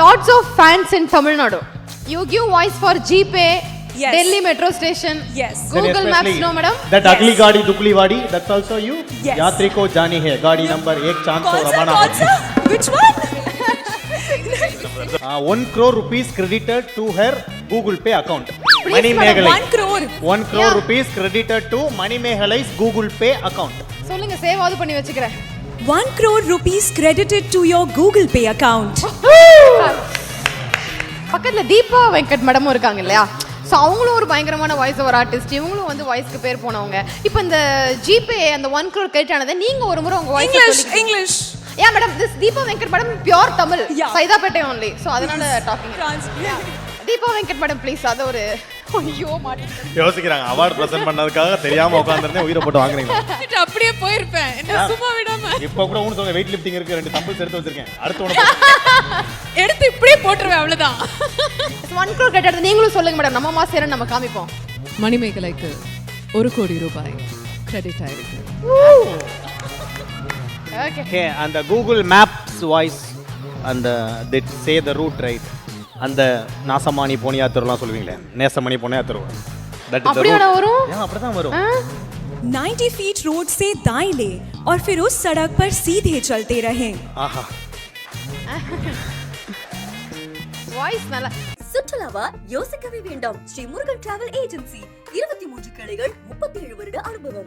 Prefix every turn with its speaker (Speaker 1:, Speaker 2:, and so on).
Speaker 1: lots of fans in Tamil Nadu. You give voice for GPay,
Speaker 2: Yes.
Speaker 1: Delhi metro station,
Speaker 2: Yes.
Speaker 1: Google Maps, no madam?
Speaker 3: That ugly गाड़ी दुकली वाड़ी, that's also you.
Speaker 2: Yes.
Speaker 3: यात्री को जानी है गाड़ी number 1 चांद सौ रवाना
Speaker 2: कौन सा? Which one?
Speaker 3: 1 crore rupees credited to her Google Pay account.
Speaker 1: Please,
Speaker 3: Money
Speaker 1: madam,
Speaker 3: Megalai.
Speaker 2: 1 crore.
Speaker 3: 1 crore
Speaker 1: Yeah.
Speaker 3: rupees credited to Money Megalai's Google Pay account.
Speaker 1: சொல்லுங்க சேவாது பண்ணி வச்சுக்கிறேன்.
Speaker 2: 1 crore rupees credited to your Google Pay account.
Speaker 1: பக்கத்துல தீபா வெங்கட் மேடமும் இருக்காங்க இல்லையா? So அவங்களும் ஒரு பயங்கரமான voice over artist, இவங்களும் வந்து வாய்ஸ்க்கு பேர் போனவங்க. இப்போ இந்த ஜிபே அந்த 1 crore கிரெடிட் ஆனதை நீங்க ஒரு முறை உங்க voice
Speaker 2: English.
Speaker 1: Yeah madam, this Deepa Venkat madam pure Tamil,
Speaker 2: Yeah.
Speaker 1: Saidapet only. So அதனால talking.
Speaker 2: Trans.
Speaker 1: Deepa Venkat madam please. அது ஒரு ஐயோ மாட்டேன்.
Speaker 3: யோசிக்கிறாங்க அவார்ட் பிரசன்ட் பண்ணதுக்காக தெரியாம உட்கார்ந்திருந்தேன், உயிரை போட்டு வாங்குறீங்க.
Speaker 2: அப்படியே போயிருப்பேன். என்ன சும்மா விடாம.
Speaker 3: இப்போ கூட ஒன்னு சொல்லுங்க, வெயிட் லிஃப்டிங் இருக்கு, 2 தம்பிள்ஸ் எடுத்து வச்சிருக்கேன். அடுத்து ஒன்னு
Speaker 2: எடுத்து இப்படியே போட்டுருவேன் அவ்வளவுதான்.
Speaker 1: 1 crore கிரெடிட் நீங்களும் சொல்லுங்க மேடம், நம்ம மாசேரன் நம்ம காமிப்போம்.
Speaker 4: மணிமேகலைக்கு 1 கோடி ரூபாய் கிரெடிட் ஆயிருக்கு.
Speaker 1: ஓகே.
Speaker 3: ஓகே, அந்த கூகுள் மேப்ஸ் வாய்ஸ் அந்த that say the route right, அந்த நாசமானி போனியா தெருலாம் சொல்லுவீங்களே, நேசமணி போனியா தெரு, தட் இஸ் தி
Speaker 1: அப்படியே வரும்.
Speaker 3: ஏன் அப்படிதான் வரும்.
Speaker 2: 90 feet रोड से दाएं ले और फिर उस सड़क पर सीधे चलते रहें.
Speaker 3: ஆஹா,
Speaker 1: வாய்ஸ் நல்லா.
Speaker 5: சுற்றுலாவா யோசிக்கவே வேண்டாம். ஸ்ரீ முருகன் டிராவல் ஏஜென்சி 23 கிளைகள், 37 வருட அனுபவம்.